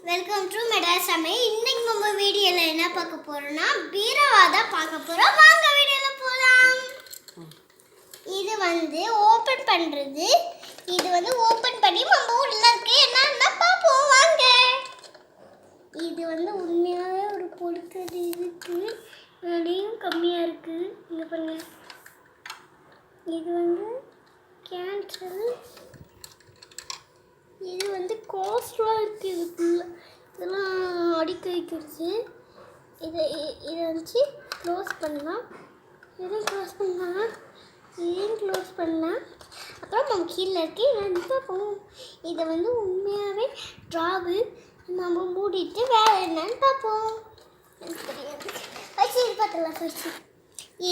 Welcome to மெடாசமே. இன்னைக்கு நம்ம வீடியோல என்ன பார்க்க போறோம்னா பீரோவா தான் பார்க்க போறோம். வாங்க வீடியோல போலாம். இது ஓபன் பண்றது. இது ஓபன் பண்ணி நம்ம உள்ள இருக்கு என்னன்னா பாப்போம் வாங்க. இது உண்மையாவே ஒரு பொருட்கள் இருக்கு. விலையும் கம்மியா இருக்கு. இங்க பாருங்க. இது கேன்சல். இது காஸ்ட்லாம் இருக்குது. இதுக்குள்ள இதெல்லாம் அடிக்க வைக்கிறது. இதை வச்சு க்ளோஸ் பண்ணலாம். இதையும் க்ளோஸ் பண்ணலாம். இதையும் க்ளோஸ் பண்ணலாம். அப்புறம் நம்ம கீழே இருக்கு பார்ப்போம். இதை உண்மையாகவே ட்ராவு நம்ம மூடிட்டு வேறு என்னன்னு பார்ப்போம். வச்சு இது பார்த்தலாம் ஃபர்ஸ்ட்.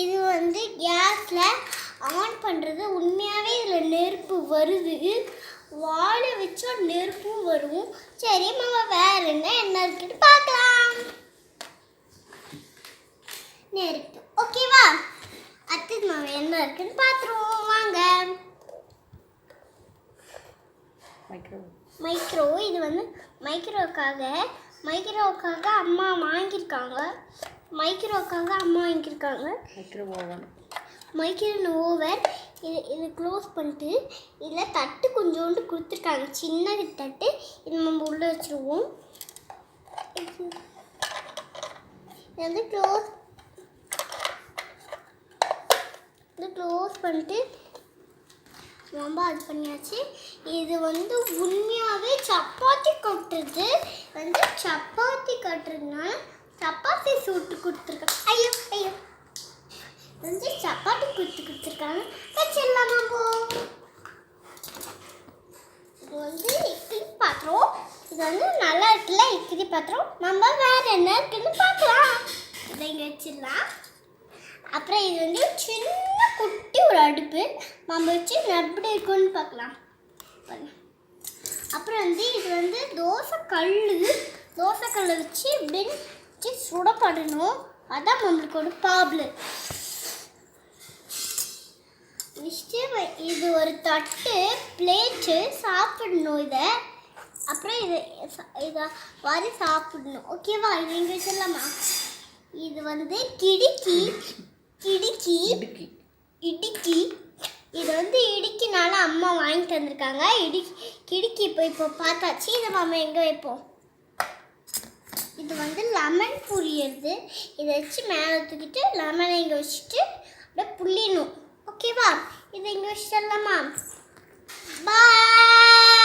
இது கேஸில் ஆன் பண்ணுறது. உண்மையாகவே இதில் நெருப்பு வருது. வாழை வச்சா நெருப்பும் வரும். சரி நம்ம வேற என்ன இருக்குன்னு பார்க்கலாம். நெருப்பு ஓகேவா? அடுத்தது நம்ம என்ன இருக்குன்னு பார்த்துருவோம் வாங்க. மைக்ரோ. இது மைக்ரோவுக்காக அம்மா வாங்கியிருக்காங்க. Micro oven. இது க்ளோஸ் பண்ணிட்டு இதில் தட்டு கொஞ்சோண்டு கொடுத்துருக்காங்க. சின்ன தட்டு. இது நம்ம உள்ளே வச்சுருவோம். இது க்ளோஸ் பண்ணிட்டு ரொம்ப அது பண்ணியாச்சு. இது உண்மையாகவே சப்பாத்தி கட்டுறது. சப்பாத்தி கட்டுறதுனால சப்பாத்தி சுட்டு கொடுத்துருக்காங்க. ஐயோ ஐயோ சப்பாத்தி கொடுத்துருக்காங்க. வச்சிடலாம் நம்ம. இது இட்லி பாத்திரம். இது நல்லா இருக்குல்ல இட்லி பாத்திரம். நம்ம வேற என்ன இருக்குன்னு பார்க்கலாம். இதை இங்கே வச்சிடலாம். அப்புறம் இது சின்ன குட்டி ஒரு அடுப்பு. நம்ம வச்சு எப்படி இருக்குன்னு பார்க்கலாம். அப்புறம் இது தோசைக்கல் வச்சு இப்படின்னு வச்சு சுடப்படணும். அதான் நம்மளுக்கு ஒரு ப்ராப்ளம். இது ஒரு தட்டு பிளேட்டு சாப்பிடணும். அப்புறம் இதை வாரி சாப்பிடணும். ஓகேவா? இது இங்கே வச்சிடலாமா? இது இடுக்கி. இது இடுக்கினால அம்மா வாங்கிட்டு வந்திருக்காங்க. கிடுக்கி இப்போ பார்த்தாச்சு. இதை நம்ம எங்கே வைப்போம்? இது லெமன் புளியறது. இதை வச்சு மேலே தூக்கிட்டு லெமனை இங்கே வச்சுட்டு அப்படியே புளியணும். ஓகேவா? இதை இங்கே வச்சிடலாமா? பாய்.